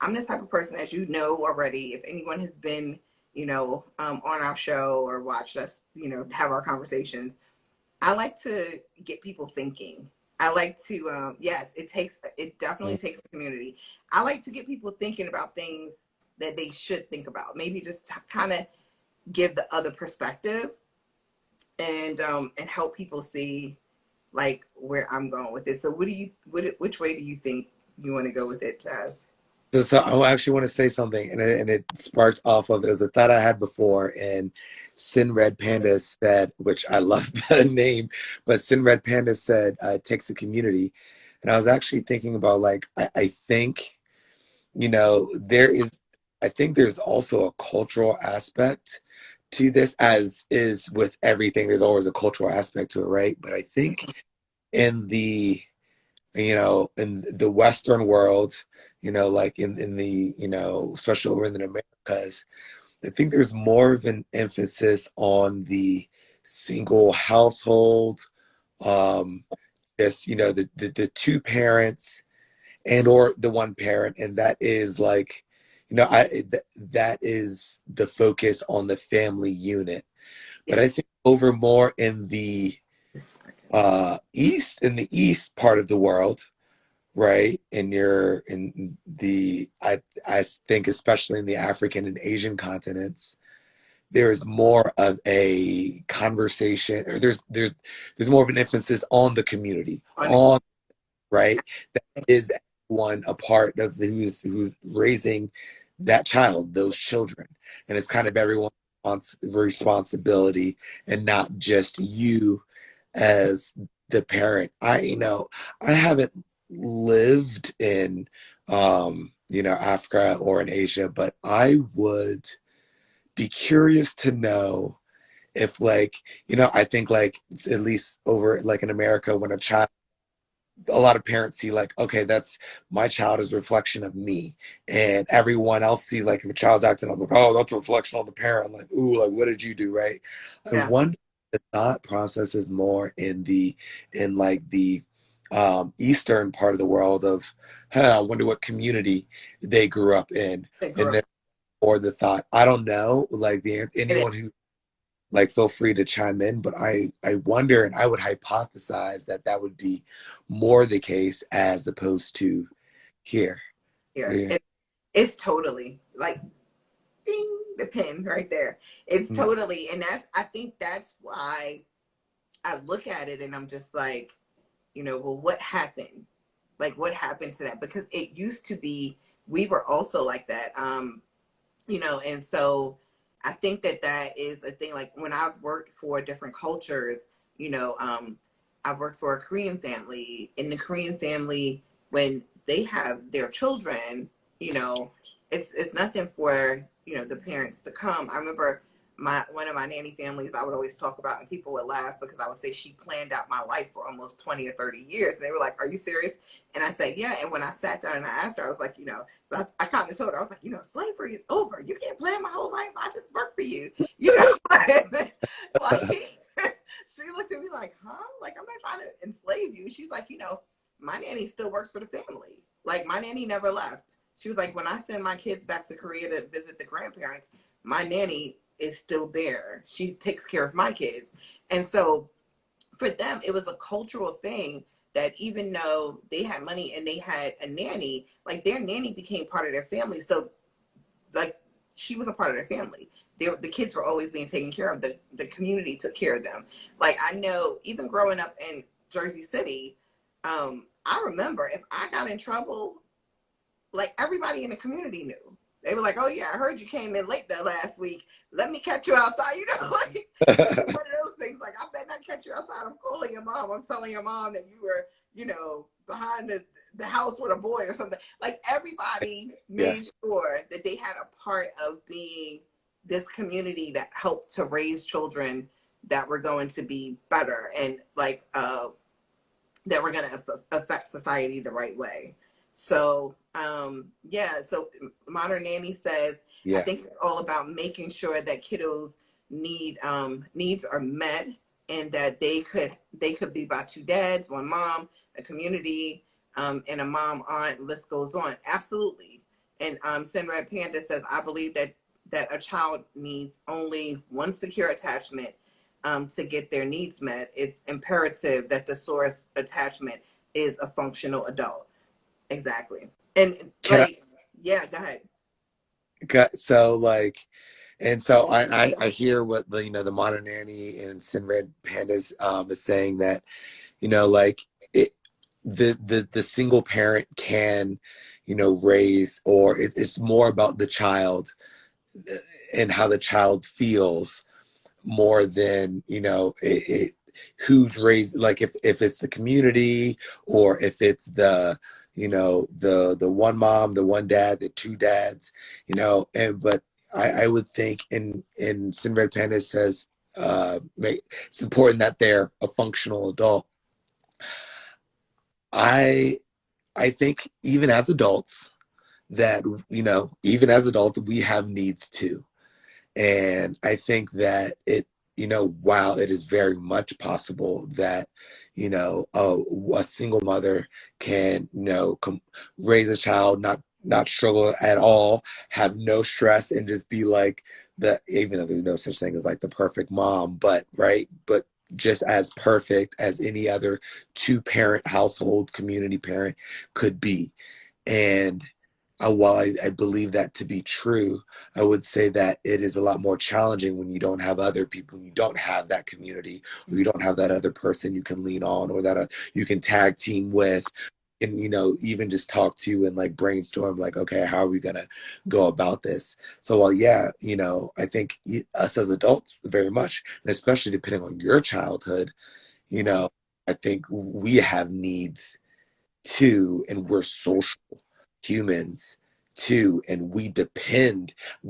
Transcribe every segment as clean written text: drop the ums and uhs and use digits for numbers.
I'm the type of person, as you know already, if anyone has been, on our show or watched us, have our conversations, I like to get people thinking. I like to, yes, it definitely takes a community. I like to get people thinking about things that they should think about. Maybe just kind of give the other perspective and help people see like where I'm going with it. So which way do you think you want to go with it, Jazz? So I actually want to say something, and it sparks off of, it was a thought I had before, and Sin Red Panda said, which I love the name, but Sin Red Panda said, it takes a community. And I was actually thinking about, like, I think, I think there's also a cultural aspect to this, as is with everything. There's always a cultural aspect to it, right? But I think in the in the Western world, like in the, especially over in the Americas, I think there's more of an emphasis on the single household, um, just, the two parents and or the one parent. And that is like, that is the focus on the family unit. But I think over more in the east part of the world, right, I think especially in the African and Asian continents, there's more of a conversation, or there's more of an emphasis on the community, on, right, that is one a part of who's raising that child, those children, and it's kind of everyone's responsibility, and not just you as the parent. I haven't lived in Africa or in Asia, but I would be curious to know if, like, I think, like, at least over, like, in America, when a lot of parents see, like, okay, that's my child is a reflection of me, and everyone else see, like, if a child's acting up, like, oh, that's a reflection on the parent. I'm like, ooh, like, what did you do, right? I Yeah. wonder if the thought process is more in like the eastern part of the world of, I wonder what community they grew up in, They grew and up. then, or the thought, I don't know, like, anyone who, like, feel free to chime in, but I wonder, and I would hypothesize that that would be more the case as opposed to here. Here. Yeah. It's totally like bing, the pin right there. It's Mm. totally, and I think that's why I look at it and I'm just like, well, what happened? Like, what happened to that? Because it used to be, we were also like that. And so I think that is a thing. Like, when I've worked for different cultures, I've worked for a Korean family. In the Korean family, when they have their children, it's nothing for the parents to come. I remember one of my nanny families I would always talk about, and people would laugh because I would say she planned out my life for almost 20 or 30 years. And they were like, "Are you serious?" And I said, "Yeah." And when I sat down and I asked her, I was like, so I kind of told her, I was like, slavery is over. You can't plan my whole life. I just work for you. Like, she looked at me like, huh? Like, I'm not trying to enslave you. She's like, my nanny still works for the family. Like, my nanny never left. She was like, when I send my kids back to Korea to visit the grandparents, my nanny is still there. She takes care of my kids. And so for them, it was a cultural thing that even though they had money and they had a nanny, like, their nanny became part of their family. So, like, she was a part of their family. The kids were always being taken care of. The community took care of them. Like, I know, even growing up in Jersey City, I remember if I got in trouble, like, everybody in the community knew. They were like, "Oh yeah, I heard you came in late that last week. Let me catch you outside." Like, it was one of those things. Like, I bet not catch you outside. I'm calling your mom. I'm telling your mom that you were, behind the house with a boy or something. Like, everybody Yeah. made sure that they had a part of being this community that helped to raise children that were going to be better, and like that were going to affect society the right way. So, yeah, so Modern Nanny says, I Yeah. think it's all about making sure that kiddos needs are met, and that they could be by two dads, one mom, a community, and a mom, aunt, list goes on. Absolutely. And Sinred Panda says, I believe that a child needs only one secure attachment to get their needs met. It's imperative that the source attachment is a functional adult. Exactly. And Can like, yeah, go ahead. so like, and so I hear what the, the modern nanny and Sinred Pandas is saying, that, like, it, the single parent can, raise, or it's more about the child and how the child feels, more than, who's raised, like, if it's the community, or if it's the, the one mom, the one dad, the two dads, and but I would think in Sinred Panda says, it's important that they're a functional adult. I I think even as adults, that, even as adults, we have needs too. And I think that while it is very much possible that, a single mother can, raise a child, not struggle at all, have no stress, and just be like even though there's no such thing as like the perfect mom, but right, but just as perfect as any other two-parent household, community parent could be. And while I believe that to be true, I would say that it is a lot more challenging when you don't have other people, you don't have that community, or you don't have that other person you can lean on, or that you can tag team with, and, even just talk to and like brainstorm, like, okay, how are we going to go about this? So, while, yeah, I think us as adults, very much, and especially depending on your childhood, you know, I think we have needs too, and we're social humans too, and we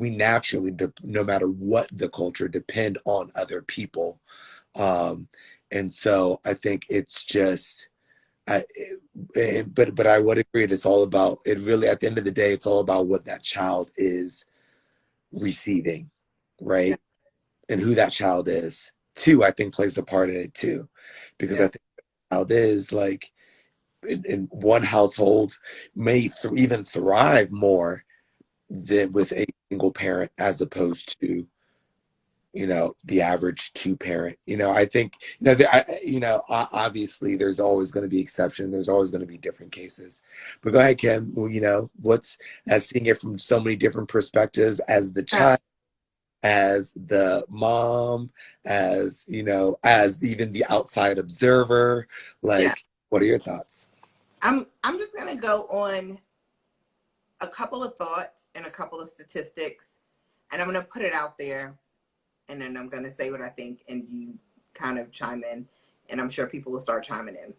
naturally, no matter what the culture, depend on other people. And so I think it's just, but I would agree, it's all about, it really, at the end of the day, it's all about what that child is receiving, Yeah. right? And who that child is too, I think, plays a part in it too, because I Yeah. think the child is like, in one household, may even thrive more than with a single parent, as opposed to, the average two parent. I think, obviously there's always going to be exception, there's always going to be different cases. But go ahead, Kim. Well, what's, as seeing it from so many different perspectives, as the Yeah. child, as the mom, as, as even the outside observer, Yeah. like, what are your thoughts? I'm just gonna go on a couple of thoughts and a couple of statistics, and I'm gonna put it out there, and then I'm gonna say what I think, and you kind of chime in, and I'm sure people will start chiming in.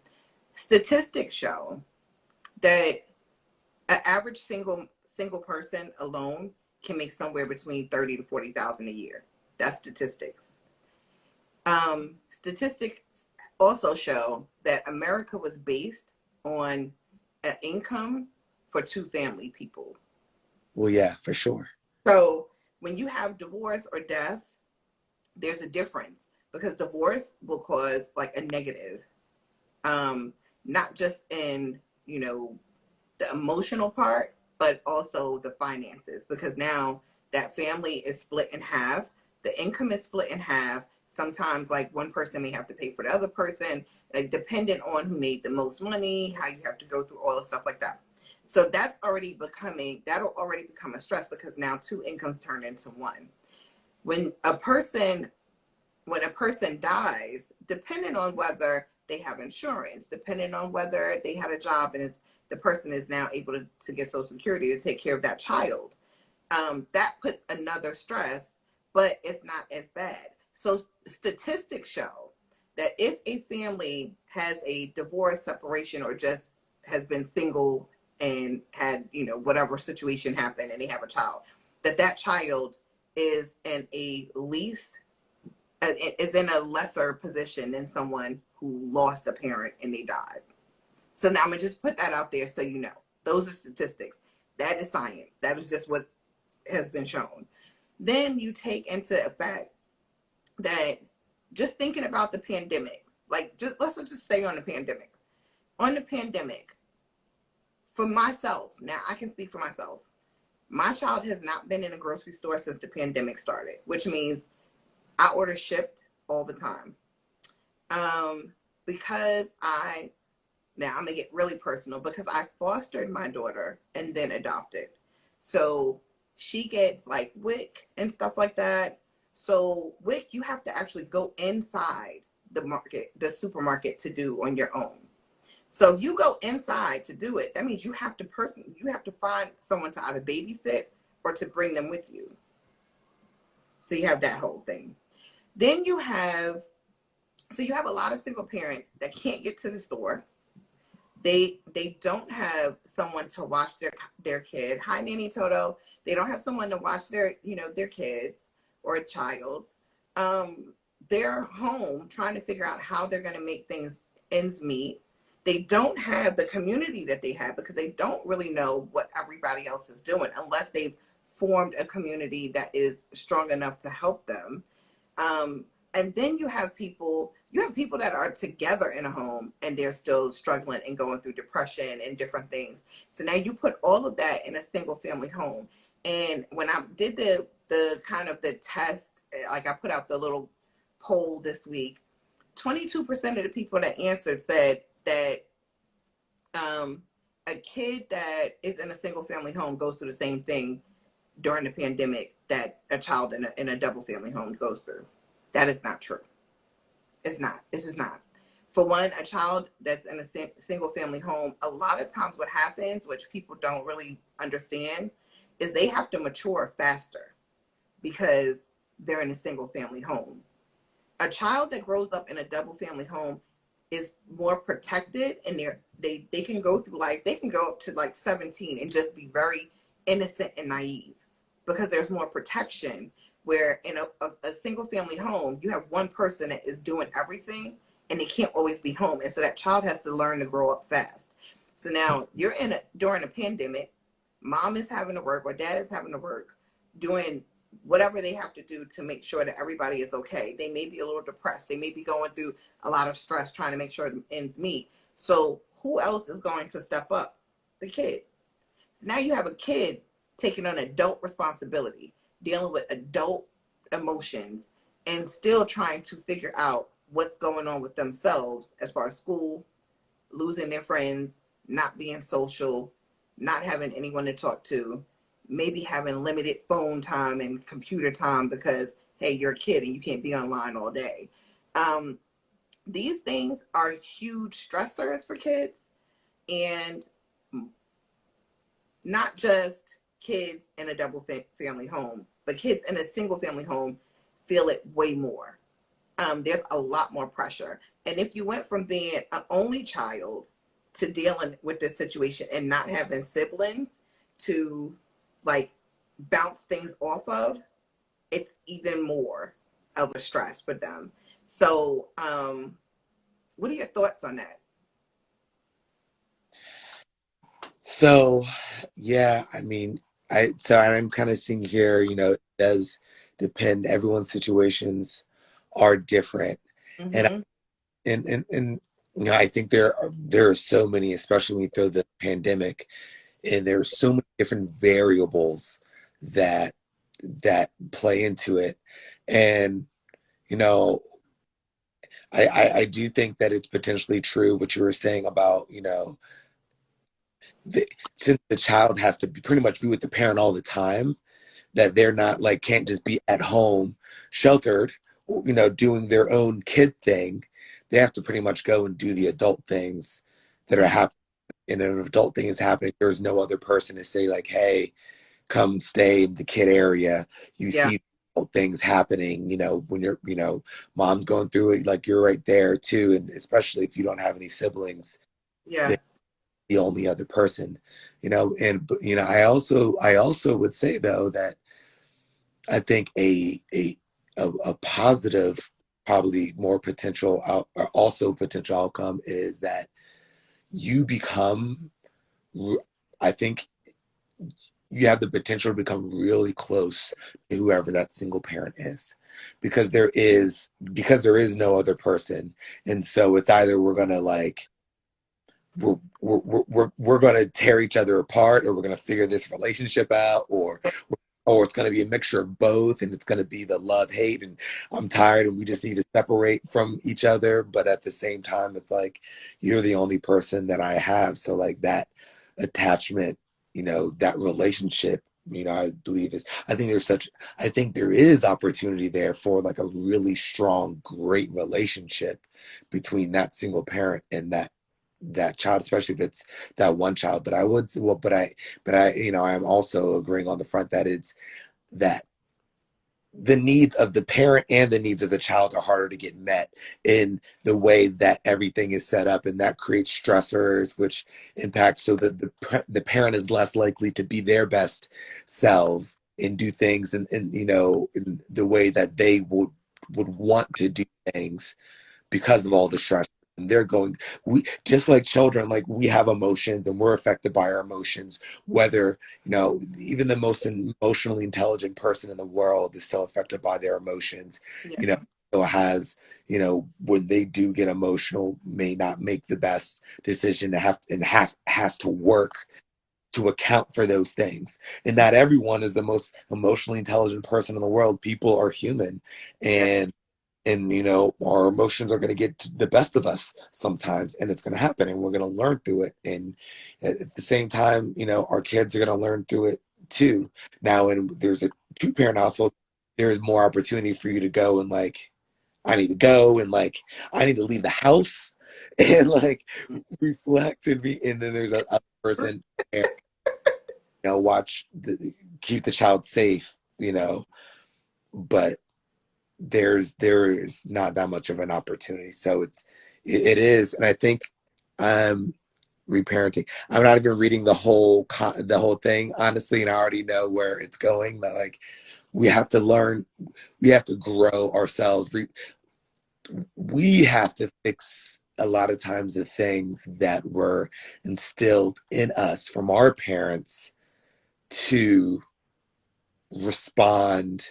Statistics show that an average single person alone can make somewhere between 30 to 40,000 a year. That's statistics. Statistics also show that America was based on an income for two family people. Well, yeah, for sure. So when you have divorce or death, there's a difference, because divorce will cause like a negative, not just in, the emotional part, but also the finances, because now that family is split in half, the income is split in half. Sometimes like one person may have to pay for the other person, like dependent on who made the most money, how you have to go through all the stuff like that. So that'll already become a stress, because now two incomes turn into one. When a person when a person dies, depending on whether they have insurance, depending on whether they had a job, and the person is now able to get Social Security to take care of that child, that puts another stress, but it's not as bad. So statistics show that if a family has a divorce, separation, or just has been single and had, whatever situation happened, and they have a child, that child is in a least is in a lesser position than someone who lost a parent and they died. So now I'm gonna just put that out there, so you know. Those are statistics. That is science. That is just what has been shown. Then you take into effect that, just thinking about the pandemic, like, let's just stay on the pandemic. On the pandemic, for myself, now I can speak for myself. My child has not been in a grocery store since the pandemic started, which means I order shipped all the time. Because now I'm gonna get really personal, because I fostered my daughter and then adopted. So she gets like WIC and stuff like that. So WIC, you have to actually go inside the supermarket to do on your own. So if you go inside to do it, that means you have to find someone to either babysit or to bring them with you. So you have that whole thing. Then you have a lot of single parents that can't get to the store. They don't have someone to watch their kid. Hi, Nanny Toto. They don't have someone to watch their kids or a child. They're home trying to figure out how they're going to make things ends meet. They don't have the community that they have because they don't really know what everybody else is doing unless they've formed a community that is strong enough to help them. And then you have people that are together in a home and they're still struggling and going through depression and different things. So now you put all of that in a single family home. And when I did the kind of the test, like I put out the little poll this week, 22% of the people that answered said that a kid that is in a single family home goes through the same thing during the pandemic that a child in a double family home goes through. That is not true. It's not. It's just not. For one, a child that's in a single family home, a lot of times what happens, which people don't really understand, is they have to mature faster because they're in a single family home. A child that grows up in a double family home is more protected, and they can go through life. They can go up to like 17 and just be very innocent and naive because there's more protection. Where in a single family home, you have one person that is doing everything and they can't always be home. And so that child has to learn to grow up fast. So now you're during a pandemic, mom is having to work or dad is having to work, doing whatever they have to do to make sure that everybody is okay. They may be a little depressed. They may be going through a lot of stress trying to make sure it ends meet. So who else is going to step up? The kid. So now you have a kid taking on adult responsibility, dealing with adult emotions, and still trying to figure out what's going on with themselves as far as school, losing their friends, not being social, not having anyone to talk to, maybe having limited phone time and computer time because, hey, you're a kid and you can't be online all day. These things are huge stressors for kids, and not just kids in a double family home, but kids in a single family home feel it way more. There's a lot more pressure. And if you went from being an only child to dealing with this situation and not having siblings to like bounce things off of, it's even more of a stress for them. So what are your thoughts on that? So, yeah, I mean, I'm kind of seeing here, it does depend. Everyone's situations are different, and Mm-hmm. and I think there are so many, especially when you throw the pandemic, and there are so many different variables that play into it, and you know, I do think that it's potentially true what you were saying about since the child has to pretty much be with the parent all the time, that they're not like can't just be at home sheltered, doing their own kid thing. They have to pretty much go and do the adult things that are happening. And an adult thing is happening, there's no other person to say like, hey, come stay in the kid area. You Yeah. see things happening, when you're, mom's going through it, like you're right there too. And especially if you don't have any siblings, Yeah. the only other person, and I also would say though that I think a positive, probably more potential or also potential outcome is that you become, I think you have the potential to become really close to whoever that single parent is, because there is no other person. And so it's either we're going to like we're going to tear each other apart, or we're going to figure this relationship out, or it's going to be a mixture of both, and it's going to be the love hate, and I'm tired and we just need to separate from each other. But at the same time, it's like, you're the only person that I have. So like that attachment, that relationship, I believe I think there is opportunity there for like a really strong, great relationship between that single parent and that child, especially if it's that one child. But I would, well, but I, I'm also agreeing on the front that it's that the needs of the parent and the needs of the child are harder to get met in the way that everything is set up, and that creates stressors which impact, so that the parent is less likely to be their best selves and do things in the way that they would want to do things because of all the stress. And they're going, we just like children, like we have emotions and we're affected by our emotions, whether, even the most emotionally intelligent person in the world is still affected by their emotions. Yeah. So has, when they do get emotional, may not make the best decision, has to work to account for those things. And not everyone is the most emotionally intelligent person in the world. People are human, Yeah. and our emotions are going to get the best of us sometimes, and it's going to happen, and we're going to learn through it. And at the same time, our kids are going to learn through it too. Now, when there's a two-parent household, there's more opportunity for you to go and like, I need to go, and like, I need to leave the house and like reflect and be, and then there's a person, watch keep the child safe, but there is not that much of an opportunity. So it is, and I think I'm reparenting. I'm not even reading the whole thing, honestly, and I already know where it's going. That like, we have to learn, we have to grow ourselves. We have to fix a lot of times the things that were instilled in us from our parents to respond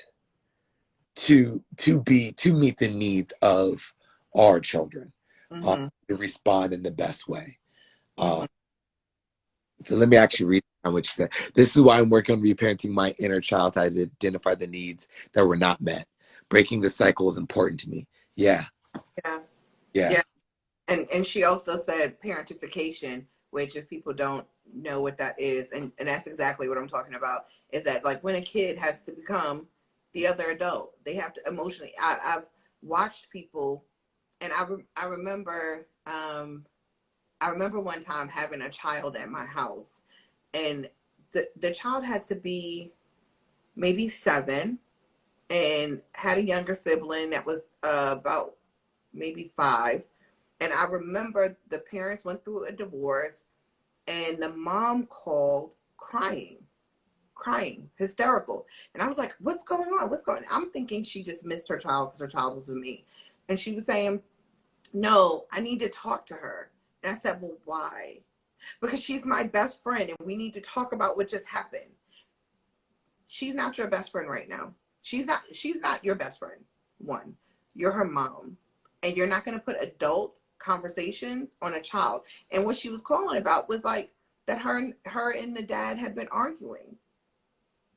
to meet the needs of our children, Mm-hmm. to respond in the best way. Mm-hmm. So let me actually read what you said. This is why I'm working on reparenting my inner child to identify the needs that were not met. Breaking the cycle is important to me. Yeah, Yeah. yeah, Yeah. And she also said parentification, which if people don't know what that is, and that's exactly what I'm talking about, is that like when a kid has to become the other adult, they have to emotionally. I've watched people, and I remember one time having a child at my house, and the child had to be maybe 7, and had a younger sibling that was about maybe 5. And I remember the parents went through a divorce, and the mom called crying, hysterical. And I was like, what's going on? What's going on? I'm thinking she just missed her child because her child was with me. And she was saying, no, I need to talk to her. And I said, well, why? Because she's my best friend and we need to talk about what just happened. She's not your best friend right now. She's not your best friend. One, you're her mom. And you're not going to put adult conversations on a child. And what she was calling about was like that her and the dad had been arguing.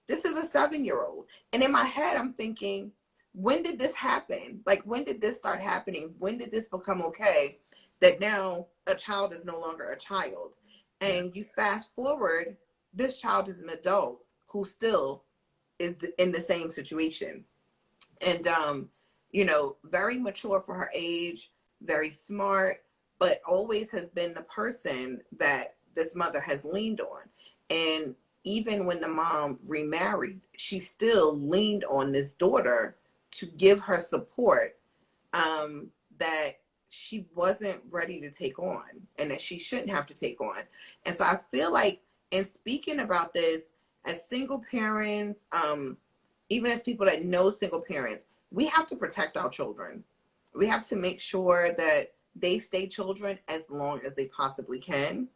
This is a 7-year-old. And in my head, I'm thinking, when did this happen? Like, when did this start happening? When did this become okay? That now a child is no longer a child. yeah, And you fast forward, this child is an adult who still is in the same situation. And, very mature for her age, very smart, but always has been the person that this mother has leaned on. And even when the mom remarried, she still leaned on this daughter to give her support, that she wasn't ready to take on and that she shouldn't have to take on. And so I feel like in speaking about this as single parents, even as people that know single parents, we have to protect our children. We have to make sure that they stay children as long as they possibly can.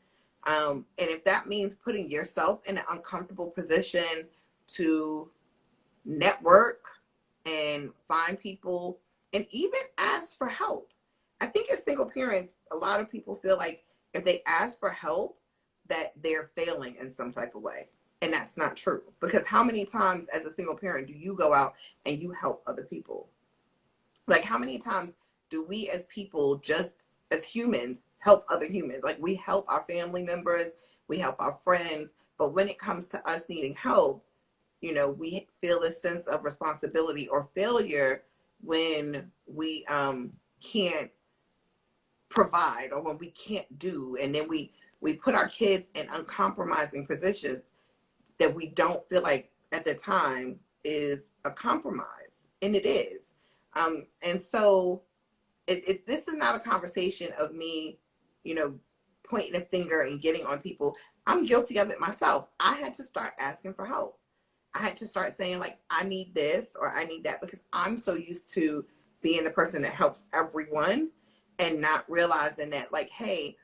And if that means putting yourself in an uncomfortable position to network and find people and even ask for help. I think as single parents, a lot of people feel like if they ask for help, that they're failing in some type of way. And that's not true. Because how many times as a single parent do you go out and you help other people? Like, how many times do we as people, just as humans, help other humans? Like, we help our family members, we help our friends, but when it comes to us needing help, you know, we feel a sense of responsibility or failure when we can't provide, or when we can't do, and then we put our kids in uncompromising positions that we don't feel like at the time is a compromise, and it is. And so this is not a conversation of me, you know, pointing a finger and getting on people. I'm guilty of it myself. I had to start asking for help. I had to start saying, like, I need this or I need that, because I'm so used to being the person that helps everyone and not realizing that, like, hey,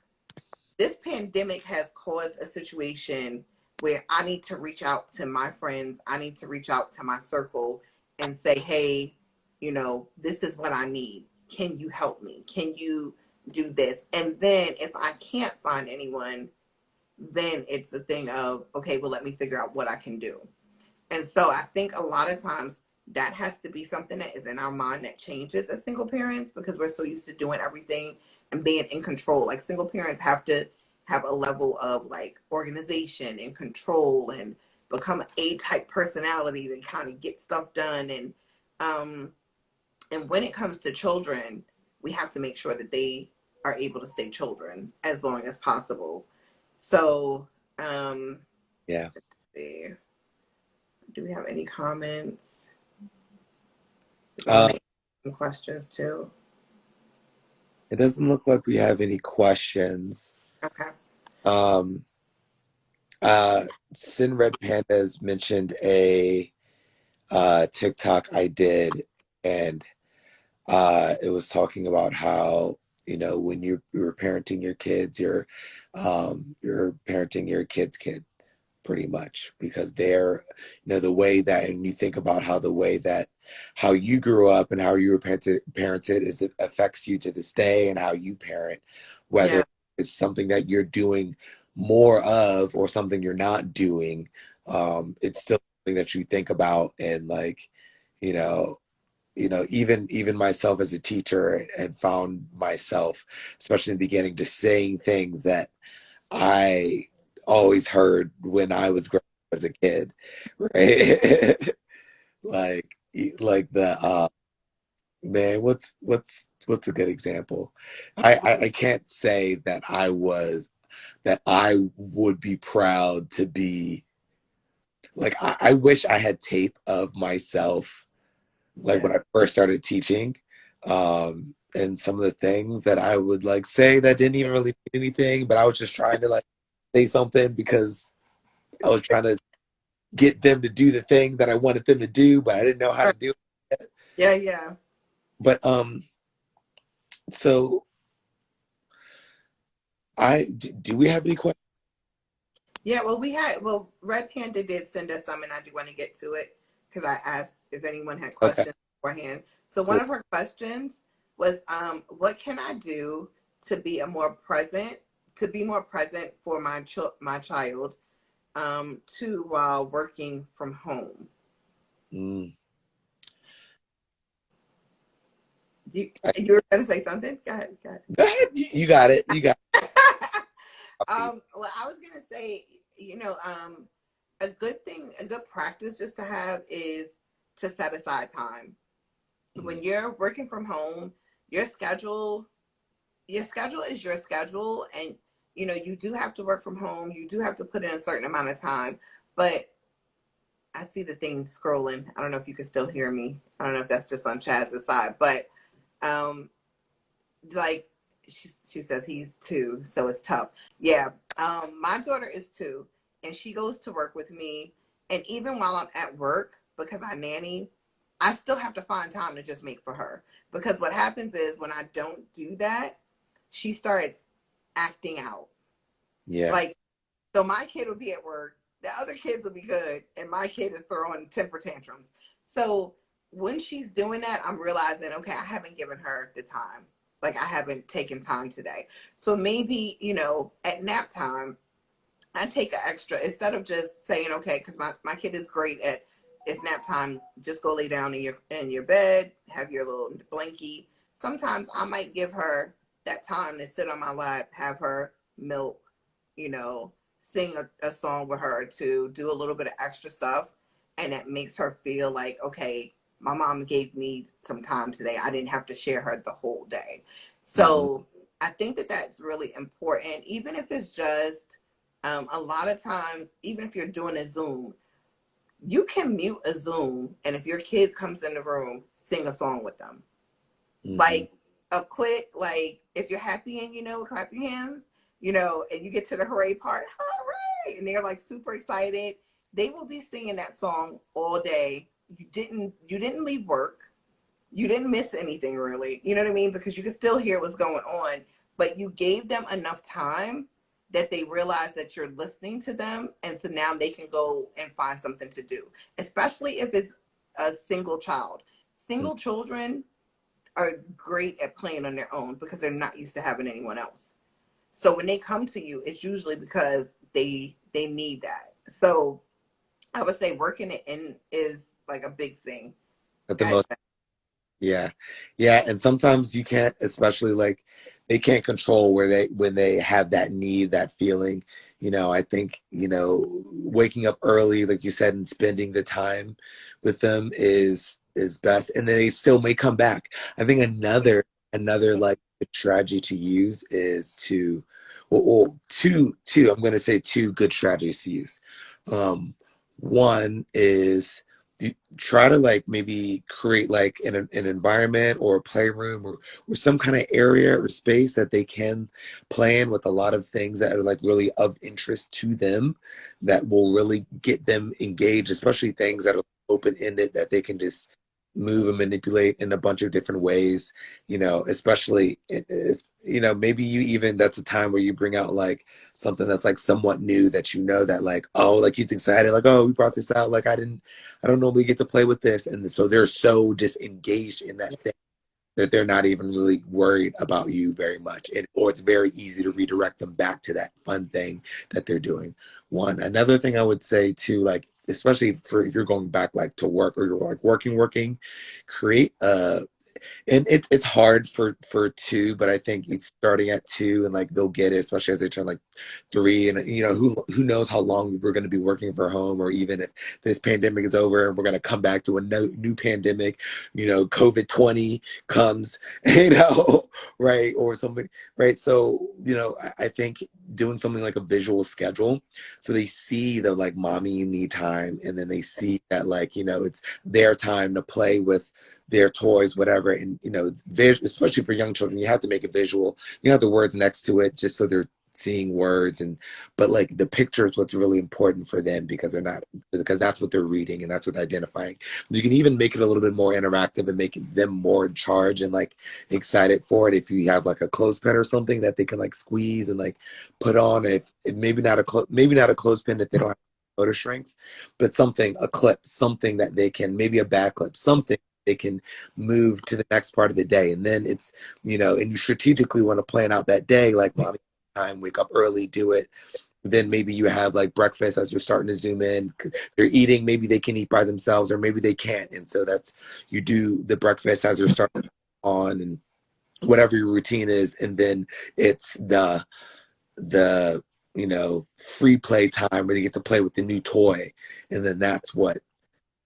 this pandemic has caused a situation where I need to reach out to my friends. I need to reach out to my circle and say, hey, you know, this is what I need. Can you help me? Can you do this? And then if I can't find anyone, then it's a thing of, okay, well, let me figure out what I can do. And so I think a lot of times that has to be something that is in our mind that changes as single parents, because we're so used to doing everything and being in control. Like, single parents have to have a level of like organization and control and become an A-type personality to kind of get stuff done. And when it comes to children, we have to make sure that they are able to stay children as long as possible. So, Yeah. let's see. Do we have any comments? Some questions too. It doesn't look like we have any questions. Okay. Um, Sin Red Pandas mentioned a TikTok I did, and it was talking about how, you know, when you're parenting your kids, you're parenting your kid's kid, pretty much, because they're, you know, the way that, and you think about how the way that how you grew up and how you were parented is, it affects you to this day, and how you parent, whether Yeah. it's something that you're doing more of or something you're not doing. It's still something that you think about. And like, you know, even myself as a teacher had found myself, especially in the beginning, just saying things that I always heard when I was growing up as a kid, right? like like the man, what's a good example? I can't say that I would be proud to be like, I wish I had tape of myself like Yeah. when I first started teaching, and some of the things that I would like say that didn't even really mean anything, but I was just trying to like say something because I was trying to get them to do the thing that I wanted them to do, but I didn't know how to do it. Yeah. Yeah. But so do we have any questions? Yeah. Well, Red Panda did send us some, and I do want to get to it because I asked if anyone had Okay, questions beforehand. So one cool. of her questions was, what can I do to be more present for my child, too, while working from home? Mm. You were going to say something? Go ahead. Go ahead. Go ahead. You got it. You got it. Well, I was gonna say, a good thing, a good practice just to have is to set aside time. When Mm. you're working from home, your schedule, your schedule is your schedule, and you do have to work from home. You do have to put in a certain amount of time, but I see the thing scrolling. I don't know if you can still hear me. I don't know if that's just on Chaz's side, but um, like she says he's 2, so it's tough. Yeah. My daughter is 2, and she goes to work with me. And even while I'm at work, because I nanny, I still have to find time to just make for her. Because what happens is when I don't do that, she starts acting out. Yeah. Like, so my kid will be at work, the other kids will be good, and my kid is throwing temper tantrums. So when she's doing that, I'm realizing, okay, I haven't given her the time. like I haven't taken time today. So maybe, you know, at nap time, I take an extra, instead of just saying, okay, because my kid is great at, it's nap time, just go lay down in your bed, have your little blankie. Sometimes I might give her that time to sit on my lap, have her milk, you know, sing a song with her, to do a little bit of extra stuff. And that makes her feel like, okay, my mom gave me some time today. I didn't have to share her the whole day. Hmm. So I think that that's really important, even if it's just a lot of times, even if you're doing a Zoom, you can mute a Zoom, and if your kid comes in the room, sing a song with them. Hmm. Like a quick, like if you're happy and, you know, clap your hands, you know, and you get to the hooray part, hooray, and they're like super excited. They will be singing that song all day. You didn't leave work. You didn't miss anything really. You know what I mean? Because you can still hear what's going on, but you gave them enough time that they realize that you're listening to them. And so now they can go and find something to do, especially if it's a single child. Single children are great at playing on their own because they're not used to having anyone else. So when they come to you, it's usually because they need that. So I would say working it in is like a big thing. At the Guys, most. Yeah. Yeah. And sometimes you can't, especially like they can't control where they, when they have that need, that feeling. I think, waking up early, like you said, and spending the time with them is best. And then they still may come back. I think another like strategy to use is to, well, two, I'm going to say two good strategies to use. One is, try to like maybe create like an environment or a playroom or some kind of area or space that they can play in, with a lot of things that are like really of interest to them, that will really get them engaged, especially things that are open-ended, that they can just move and manipulate in a bunch of different ways. Especially maybe you even, that's a time where you bring out like something that's like somewhat new, that that like, oh, like he's excited, like, oh, we brought this out, like I don't normally get to play with this. And so they're so disengaged in that thing that they're not even really worried about you very much. Or it's very easy to redirect them back to that fun thing that they're doing. Another thing I would say too, like, especially for if you're going back like to work, or you're like working, create a, and it's hard for two, but I think it's starting at two, and like they'll get it, especially as they turn like three. And who knows how long we're going to be working from home, or even if this pandemic is over and we're going to come back to a new pandemic, COVID-20 comes, right, or something, right? So I think doing something like a visual schedule, so they see the like mommy and me time, and then they see that like it's their time to play with their toys, whatever. And it's especially for young children, you have to make it visual. You have the words next to it, just so they're seeing words. But like the picture is what's really important for them, because that's what they're reading and that's what they're identifying. You can even make it a little bit more interactive and make them more in charge and like excited for it, if you have like a clothespin or something that they can like squeeze and like put on. If maybe not a clothespin if they don't have motor strength, but a clip, something that they can, maybe a back clip, something they can move to the next part of the day. And then it's, and you strategically want to plan out that day, like mommy time, wake up early, do it. Then maybe you have like breakfast as you're starting to zoom in. They're eating, maybe they can eat by themselves, or maybe they can't. And so you do the breakfast as you're starting on, and whatever your routine is. And then it's the free play time where they get to play with the new toy. And then that's what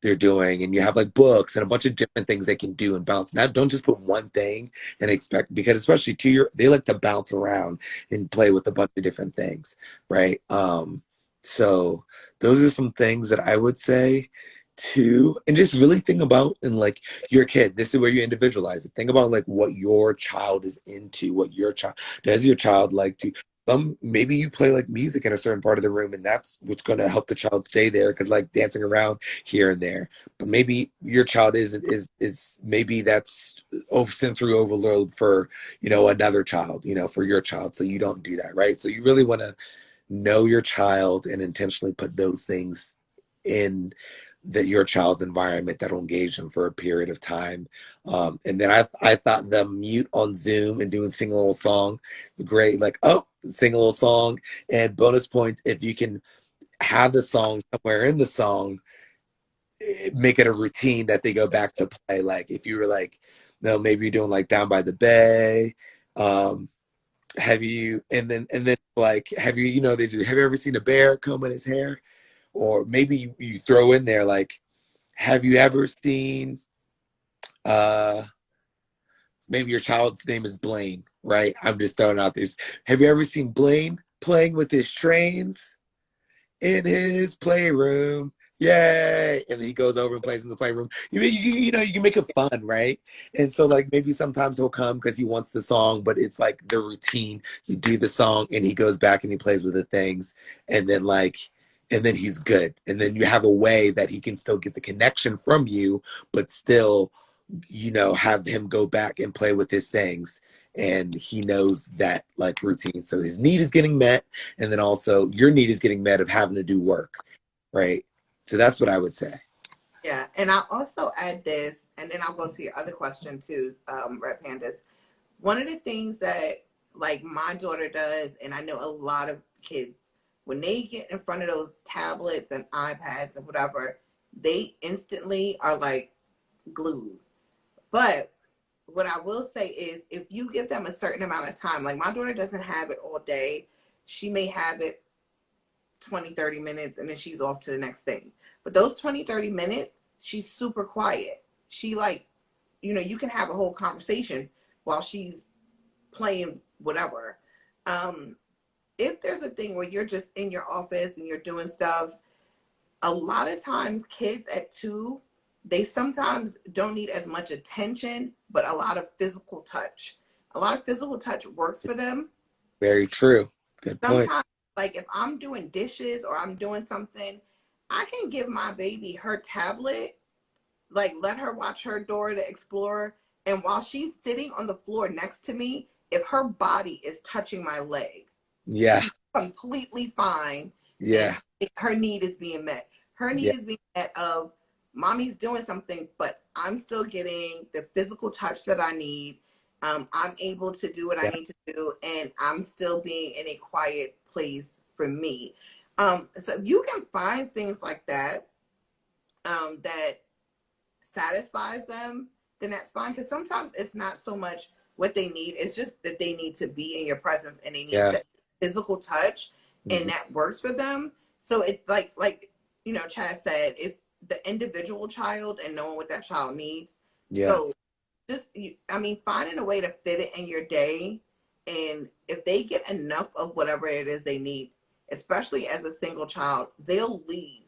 they're doing. And you have like books and a bunch of different things they can do and bounce. Now, don't just put one thing and expect, because especially they like to bounce around and play with a bunch of different things, right? So those are some things that I would say too. And just really think about, and like your kid, this is where you individualize it. Think about like what your child is into, what your child, does your child like to, maybe you play like music in a certain part of the room, and that's what's going to help the child stay there, because like dancing around here and there. But maybe your child is maybe that's sensory overload for another child, for your child, so you don't do that, right? So you really want to know your child and intentionally put those things in that your child's environment that'll engage them for a period of time. And then I thought the mute on Zoom and doing sing a little song, great. Like, oh, sing a little song. And bonus points if you can have the song somewhere in the song, make it a routine that they go back to play. Like if you were like, no, maybe you're doing like Down by the Bay. Have you and then like have you they do, have you ever seen a bear combing his hair? Or maybe you throw in there like, have you ever seen maybe your child's name is Blaine, right? I'm just throwing out this. Have you ever seen Blaine playing with his trains in his playroom? Yay! And then he goes over and plays in the playroom. You can make it fun, right? And so like maybe sometimes he'll come because he wants the song, but it's like the routine. You do the song and he goes back and he plays with the things, and then he's good. And then you have a way that he can still get the connection from you, but still, have him go back and play with his things. And he knows that like routine. So his need is getting met. And then also your need is getting met of having to do work, right? So that's what I would say. Yeah, and I'll also add this, and then I'll go to your other question too, Red Pandas. One of the things that like my daughter does, and I know a lot of kids, when they get in front of those tablets and iPads and whatever, they instantly are like glued. But what I will say is if you give them a certain amount of time, like my daughter doesn't have it all day. She may have it 20, 30 minutes and then she's off to the next thing. But those 20, 30 minutes, she's super quiet. She like, you can have a whole conversation while she's playing whatever. If there's a thing where you're just in your office and you're doing stuff, a lot of times kids at 2, they sometimes don't need as much attention, but a lot of physical touch. A lot of physical touch works for them. Very true. Good point. Sometimes, like if I'm doing dishes or I'm doing something, I can give my baby her tablet, like let her watch her Dora the Explorer. And while she's sitting on the floor next to me, if her body is touching my leg, yeah, she's completely fine. Yeah. And her need is being met. Her need is being met of mommy's doing something, but I'm still getting the physical touch that I need. I'm able to do what I need to do, and I'm still being in a quiet place for me. So if you can find things like that, that satisfies them, then that's fine. Because sometimes it's not so much what they need; it's just that they need to be in your presence and they need physical touch, and that works for them. So it's like Chad said, it's the individual child and knowing what that child needs. Yeah. So just, finding a way to fit it in your day. And if they get enough of whatever it is they need, especially as a single child, they'll leave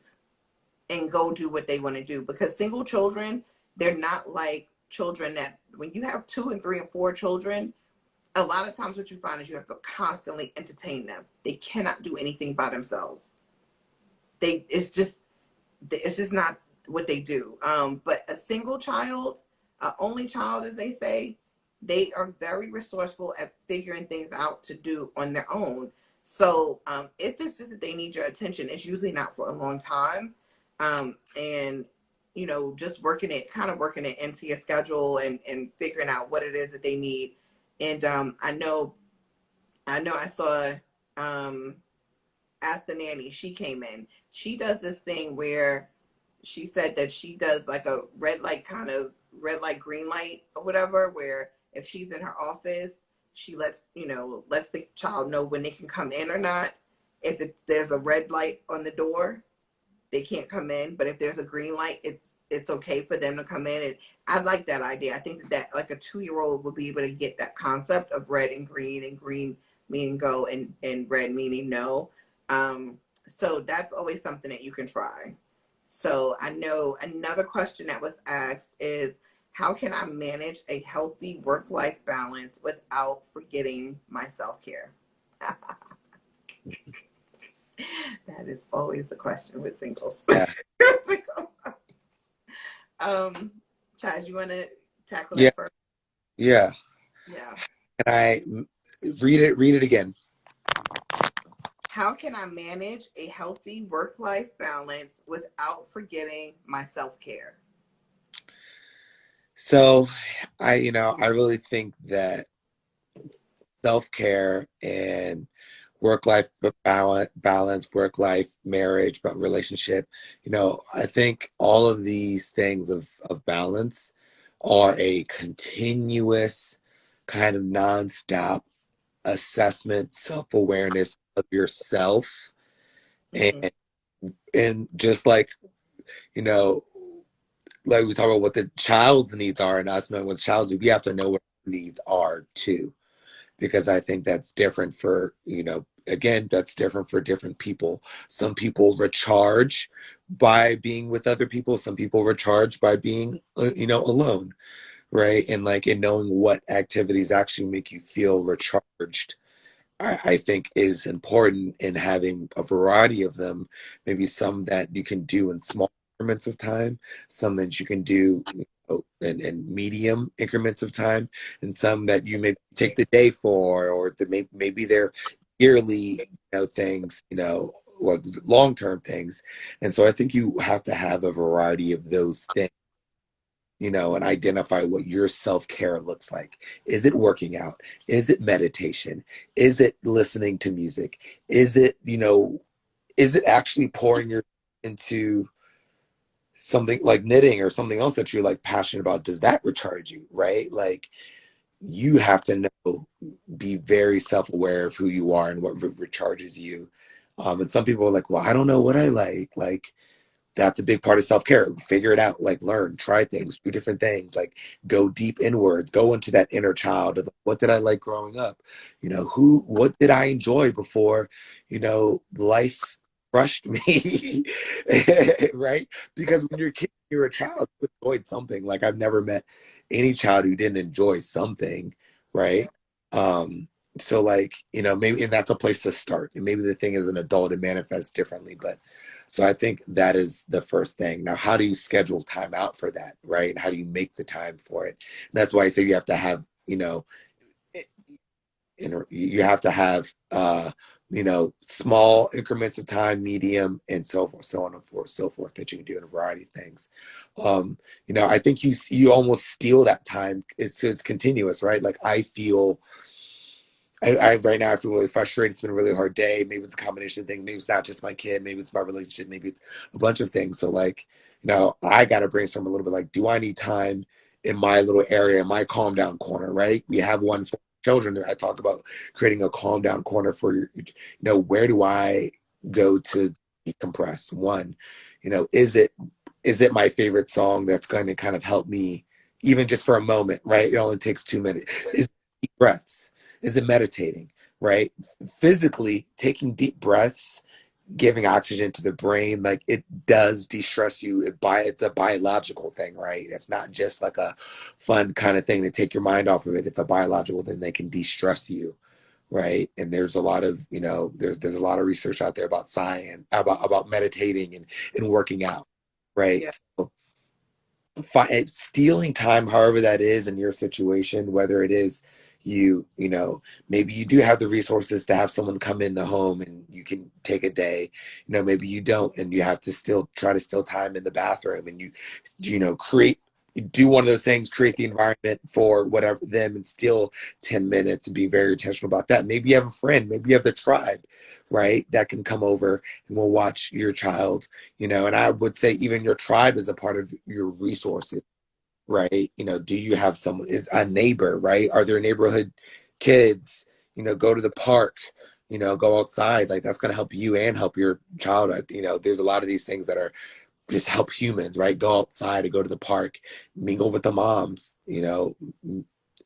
and go do what they want to do. Because single children, they're not like children that when you have 2 and 3 and 4 children, a lot of times what you find is you have to constantly entertain them. They cannot do anything by themselves. It's just not what they do. But a single child, only child, as they say, they are very resourceful at figuring things out to do on their own. So if it's just that they need your attention, it's usually not for a long time. And, just working it into your schedule and figuring out what it is that they need. And I know I saw Ask the Nanny. She came in. She does this thing where she said that she does like a red light, green light or whatever, where if she's in her office, she lets the child know when they can come in or not. If there's a red light on the door, they can't come in. But if there's a green light, it's okay for them to come in. And I like that idea. I think that like a 2-year-old would be able to get that concept of red and green meaning go and red meaning no. So that's always something that you can try. So I know another question that was asked is, how can I manage a healthy work-life balance without forgetting my self-care? That is always a question with singles. Yeah. Chaz, you want to tackle that first? Yeah. Yeah. Can I read it again? How can I manage a healthy work-life balance without forgetting my self-care? So I really think that self-care and work-life balance, work-life marriage, but relationship, I think all of these things of balance are a continuous kind of nonstop assessment, self-awareness of yourself. And Mm-hmm. and just you know, like we talk about what the child's needs are and us knowing what the child's needs, we have to know what our needs are too. Because I think that's different for, again, that's different for different people. Some people recharge by being with other people. Some people recharge by being, alone, right? And knowing what activities actually make you feel recharged, I think is important in having a variety of them. Maybe some that you can do in small increments of time, some that you can do in medium increments of time, and some that you may take the day for, or maybe they're yearly, things, like long-term things. And so I think you have to have a variety of those things, and identify what your self-care looks like. Is it working out? Is it meditation? Is it listening to music? Is it actually pouring your into something like knitting or something else that you're like passionate about? Does that recharge you, right? Like you have to know, be very self-aware of who you are and what recharges you. And some people are like, well, I don't know what I like. Like, that's a big part of self-care. Figure it out, like learn, try things, do different things, like go deep inwards, go into that inner child of what did I like growing up? What did I enjoy before, life crushed me, right? Because when you're a kid, you're a child, you enjoyed something. Like I've never met any child who didn't enjoy something, Yeah. right? So like, maybe, and that's a place to start. And maybe the thing as an adult, it manifests differently, but so I think that is the first thing. Now, how do you schedule time out for that, right? How do you make the time for it? And that's why I say you have to have, you have to have, small increments of time, medium, and so forth, so on and forth, so forth, that you can do in a variety of things. I think you almost steal that time. It's continuous, right? Like I feel I right now I feel really frustrated. It's been a really hard day. Maybe it's a combination of things. Maybe it's not just my kid. Maybe it's my relationship. Maybe it's a bunch of things. So like, I got to brainstorm a little bit. Like, do I need time in my little area, in my calm down corner? Right? We have one for children. I talk about creating a calm down corner for your. Where do I go to decompress? One, is it my favorite song that's going to kind of help me, even just for a moment? Right? It only takes 2 minutes. Is it deep breaths? Is it meditating, right? Physically taking deep breaths, giving oxygen to the brain, like it does de-stress you. It's a biological thing, right? It's not just like a fun kind of thing to take your mind off of it. It's a biological thing that can de-stress you, right? And there's a lot of, there's a lot of research out there about science, about meditating and working out, right? Yeah. So stealing time, however that is in your situation, whether it is maybe you do have the resources to have someone come in the home and you can take a day, maybe you don't, and you have to still try to steal time in the bathroom, and create, do one of those things, create the environment for whatever them, and steal 10 minutes and be very intentional about that. Maybe you have a friend, maybe you have the tribe, right, that can come over and will watch your child, and I would say even your tribe is a part of your resources, right? Do you have someone, is a neighbor, right? Are there neighborhood kids? Go to the park, go outside. Like that's going to help you and help your child. There's a lot of these things that are just help humans, right? Go outside and go to the park, mingle with the moms,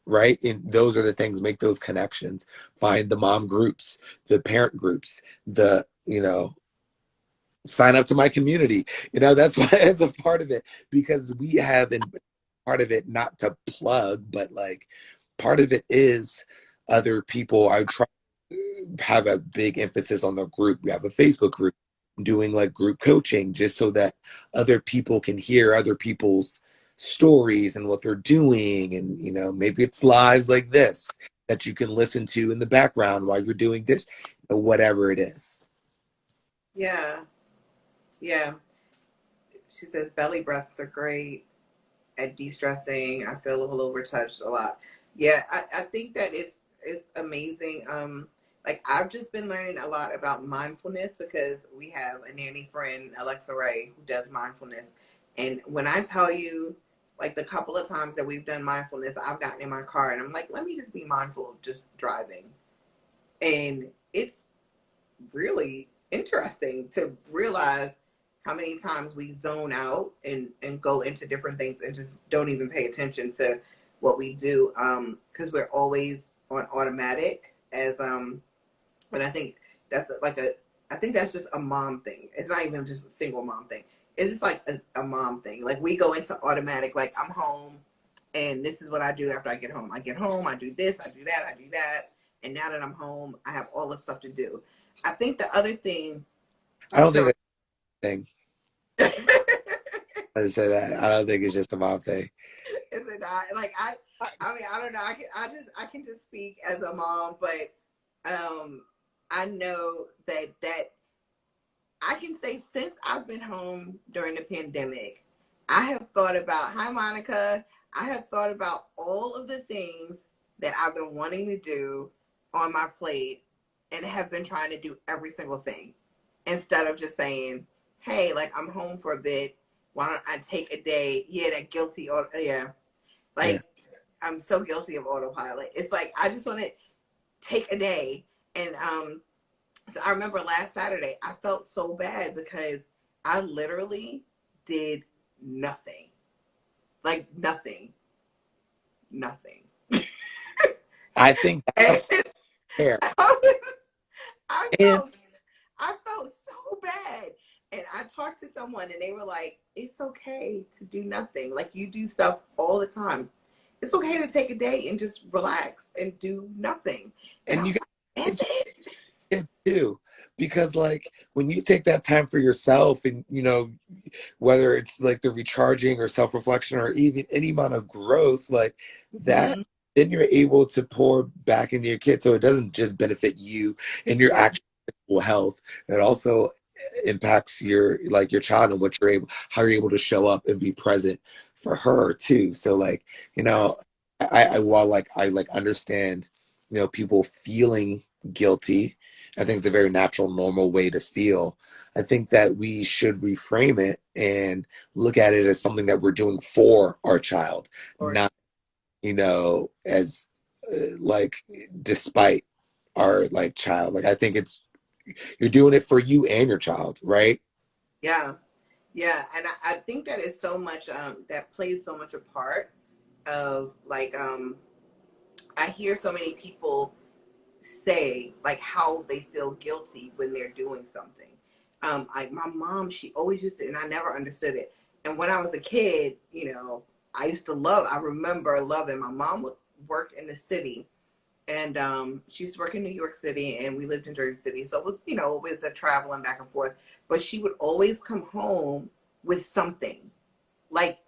right? And those are the things, make those connections, find the mom groups, the parent groups, the, sign up to my community. That's why as a part of it, because we have, and part of it, not to plug, but like part of it is other people. I try to have a big emphasis on the group. We have a Facebook group doing like group coaching just so that other people can hear other people's stories and what they're doing. And, maybe it's lives like this, that you can listen to in the background while you're doing this, whatever it is. Yeah. Yeah. She says belly breaths are great at de-stressing. I feel a little overtouched a lot. Yeah, I think that it's amazing. Like I've just been learning a lot about mindfulness because we have a nanny friend, Alexa Ray, who does mindfulness. And when I tell you, like the couple of times that we've done mindfulness, I've gotten in my car and I'm like, let me just be mindful of just driving. And it's really interesting to realize how many times we zone out and go into different things and just don't even pay attention to what we do because we're always on automatic as and I think that's like a I think that's just a mom thing. It's not even just a single mom thing. It's just like a mom thing. Like we go into automatic, like I'm home and this is what I do after I get home. I get home, I do this, I do that, I do that. And now that I'm home, I have all this stuff to do. I think the other thing I don't think to that's a thing. I say that. I don't think it's just a mom thing. is it not? Like I mean I don't know. I can just speak as a mom, but I know that I can say since I've been home during the pandemic, I have thought about, hi Monica, I have thought about all of the things that I've been wanting to do on my plate and have been trying to do every single thing instead of just saying, hey, like I'm home for a bit. Why don't I take a day? Yeah, that guilty. Yeah. Yeah. Like I'm so guilty of autopilot. It's like, I just want to take a day. And, so I remember last Saturday, I felt so bad because I literally did nothing. Like nothing. Nothing. I think And that's fair. I And felt I felt so bad. And I talked to someone and they were like, it's okay to do nothing. Like you do stuff all the time. It's okay to take a day and just relax and do nothing. And I and you was like, that's it. it too, because like when you take that time for yourself, and whether it's like the recharging or self-reflection or even any amount of growth like that, Mm-hmm. then you're able to pour back into your kid, so it doesn't just benefit you and your Yeah. actual physical health. It also impacts your child and what you're able how you're able to show up and be present for her too. So like, I while like I like understand people feeling guilty. I think it's a very natural, normal way to feel. I think that we should reframe it and look at it as something that we're doing for our child, Or not, as like despite our like child. Like I think you're doing it for you and your child, right? yeah. Yeah. And I think that is so much that plays so much a part of like I hear so many people say like how they feel guilty when they're doing something. Like my mom, she always used to, and I never understood it. And when I was a kid, I used to I remember loving, my mom would work in the city and she used to work in New York City and we lived in Jersey City. So it was, always a traveling back and forth, but she would always come home with something. Like,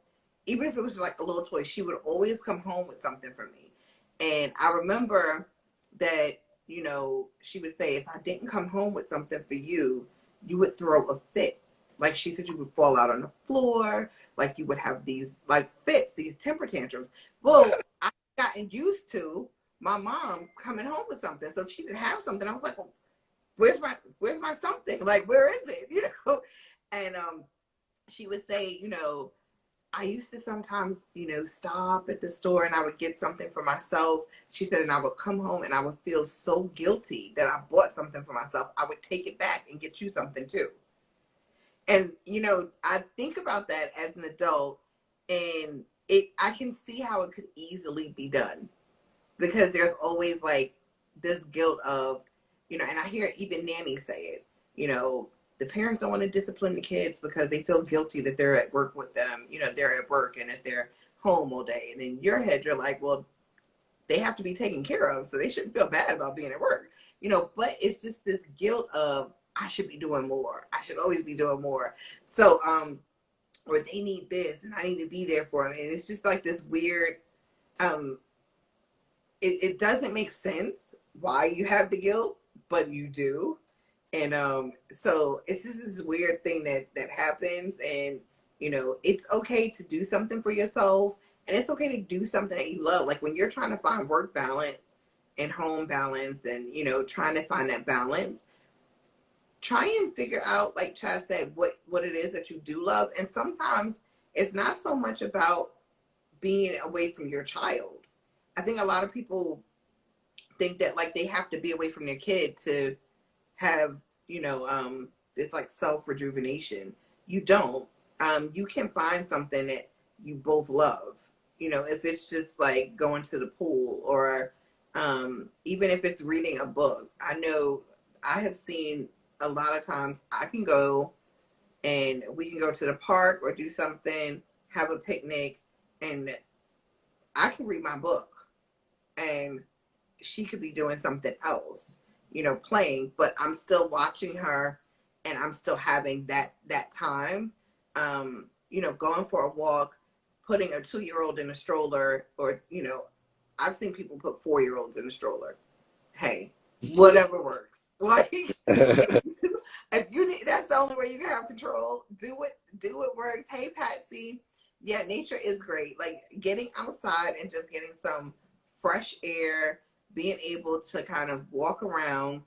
even if it was like a little toy, she would always come home with something for me. And I remember that, she would say, if I didn't come home with something for you, you would throw a fit. Like she said, you would fall out on the floor. Like you would have these like fits, these temper tantrums. Well, I gotten used to my mom coming home with something. So if she didn't have something, I was like, well, where's my something? Like, where is it? And she would say, I used to sometimes, stop at the store and I would get something for myself. She said, and I would come home and I would feel so guilty that I bought something for myself. I would take it back and get you something too. And, I think about that as an adult and I can see how it could easily be done because there's always like this guilt of, and I hear even nannies say it, the parents don't want to discipline the kids because they feel guilty that they're at work with them, they're at work and that they're home all day. And in your head, you're like, well, they have to be taken care of, so they shouldn't feel bad about being at work, but it's just this guilt of, I should be doing more. I should always be doing more. So, or they need this and I need to be there for them. And it's just like this weird, it doesn't make sense why you have the guilt, but you do. And so it's just this weird thing that happens. And it's okay to do something for yourself, and it's okay to do something that you love. Like when you're trying to find work balance and home balance, and trying to find that balance, try and figure out, like Chad said, what it is that you do love. And sometimes it's not so much about being away from your child. I think a lot of people think that like they have to be away from their kid to have this like self rejuvenation. You don't. You can find something that you both love. If it's just like going to the pool, or even if it's reading a book. I know I have seen a lot of times I can go and we can go to the park or do something, have a picnic, and I can read my book, and she could be doing something else, playing, but I'm still watching her, and I'm still having that time. Going for a walk, putting a 2-year-old in a stroller, or I've seen people put 4-year-olds in a stroller. Hey, whatever works. Like if you need, that's the only way you can have control. Do what works. Hey, Patsy. Yeah, nature is great. Like getting outside and just getting some fresh air, being able to kind of walk around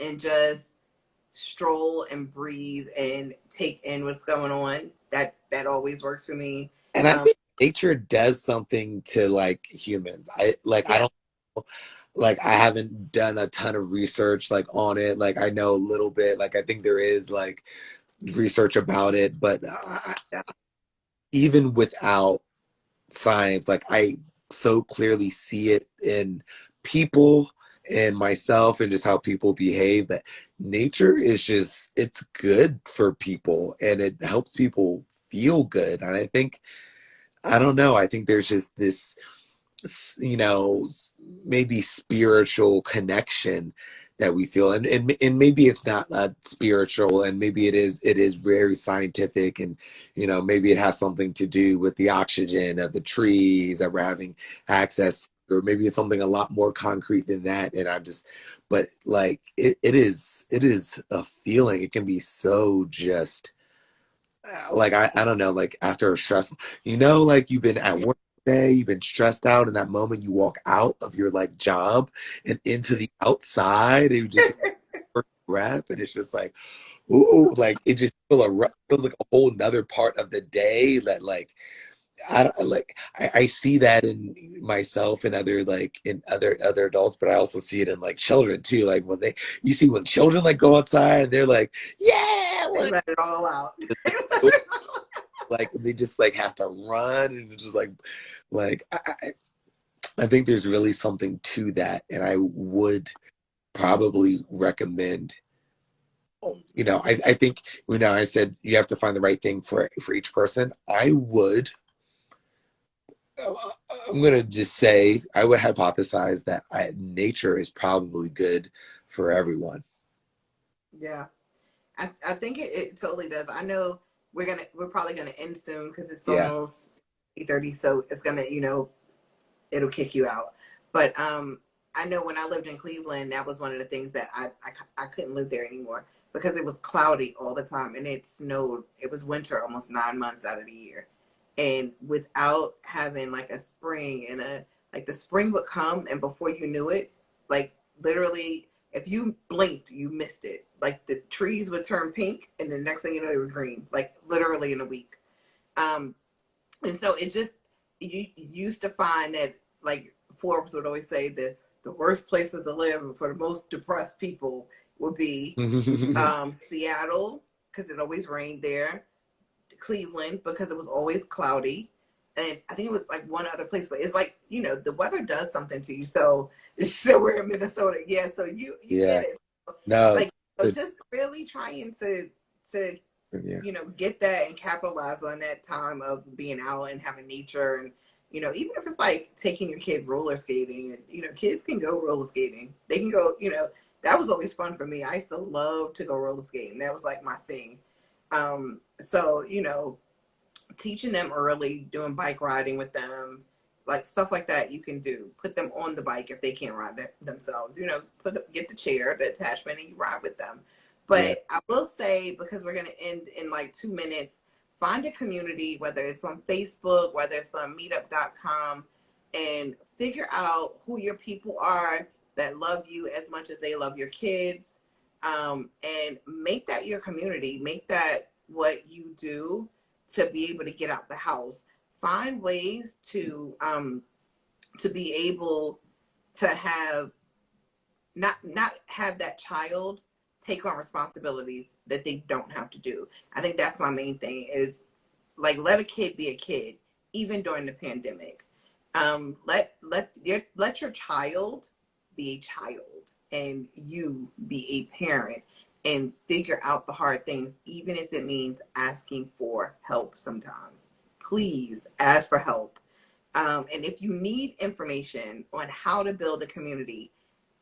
and just stroll and breathe and take in what's going on. That always works for me. And I think nature does something to like humans. I don't like, I haven't done a ton of research like on it. Like I know a little bit, like I think there is like research about it, but even without science, like I so clearly see it in people and myself, and just how people behave, that nature is just, it's good for people and it helps people feel good. And I think, I don't know, I think there's just this, maybe spiritual connection that we feel, and maybe it's not spiritual, and maybe it is very scientific, and maybe it has something to do with the oxygen of the trees that we're having access to, or maybe it's something a lot more concrete than that. And but like it is a feeling. It can be so just like I don't know, like after a stress, like you've been at work day, you've been stressed out, and that moment you walk out of your like job and into the outside, and you just breath, and it's just like, ooh, like it just feels like a whole nother part of the day that like I see that in myself and other, like in other adults, but I also see it in like children too. Like you see when children like go outside and they're like, yeah, they let it all out. like they just like have to run, and it's just like I think there's really something to that, and I would probably recommend. I think I said you have to find the right thing for each person. I'm gonna just say I would hypothesize that nature is probably good for everyone. Yeah, I think it totally does. I know we're probably gonna end soon because it's Yeah. almost 8:30, so it's gonna it'll kick you out. But I know when I lived in Cleveland, that was one of the things that I couldn't live there anymore, because it was cloudy all the time and it snowed. It was winter almost 9 months out of the year. And without having like a spring, and the spring would come, and before you knew it, like literally if you blinked, you missed it. Like the trees would turn pink, and the next thing you know, they were green, like literally in a week. And so it just, you used to find that, like Forbes would always say that the worst places to live for the most depressed people would be Seattle, because it always rained there, Cleveland, because it was always cloudy, and I think it was like one other place, but it's like, the weather does something to you. So we're in Minnesota. Yeah, so you Yeah. get it. No. Like, so just really trying to Yeah. get that and capitalize on that time of being out and having nature. And even if it's like taking your kid roller skating, and kids can go roller skating, they can go, that was always fun for me. I used to love to go roller skating. That was like my thing. So teaching them early, doing bike riding with them, like stuff like that you can do. Put them on the bike if they can't ride themselves. You know, get the chair, the attachment, and you ride with them. Yeah. But I will say, because we're gonna end in like 2 minutes, find a community, whether it's on Facebook, whether it's on Meetup.com, and figure out who your people are that love you as much as they love your kids, and make that your community. Make that what you do to be able to get out the house. Find ways to be able to have not have that child take on responsibilities that they don't have to do. I think that's my main thing, is like, let a kid be a kid even during the pandemic. Let your child be a child and you be a parent, and figure out the hard things, even if it means asking for help sometimes. Please ask for help. And if you need information on how to build a community,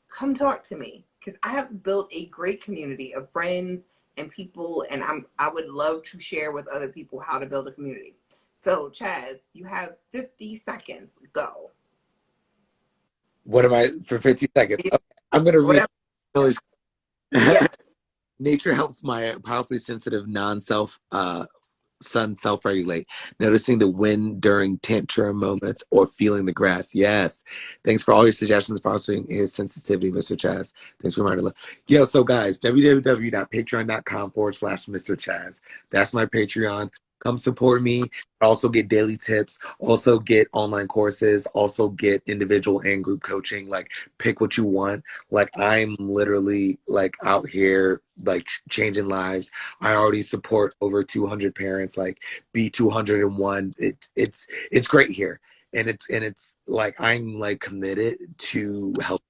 come talk to me, because I have built a great community of friends and people, and I would love to share with other people how to build a community. So, Chaz, you have 50 seconds. Go. What am I for 50 seconds? Okay, I'm gonna read. Whatever. Yeah. Nature helps my powerfully sensitive non-self son self-regulate, noticing the wind during tantrum moments, or feeling the grass. Yes. Thanks for all your suggestions fostering his sensitivity, Mr. Chaz. Thanks for reminding me. Yo, so guys, www.patreon.com/Mr. Chaz. That's my Patreon. Come support me. Also get daily tips. Also get online courses. Also get individual and group coaching. Like, pick what you want. Like, I'm literally like out here like changing lives. I already support over 200 parents. Like, be 201. It's great here, and it's like I'm like committed to help.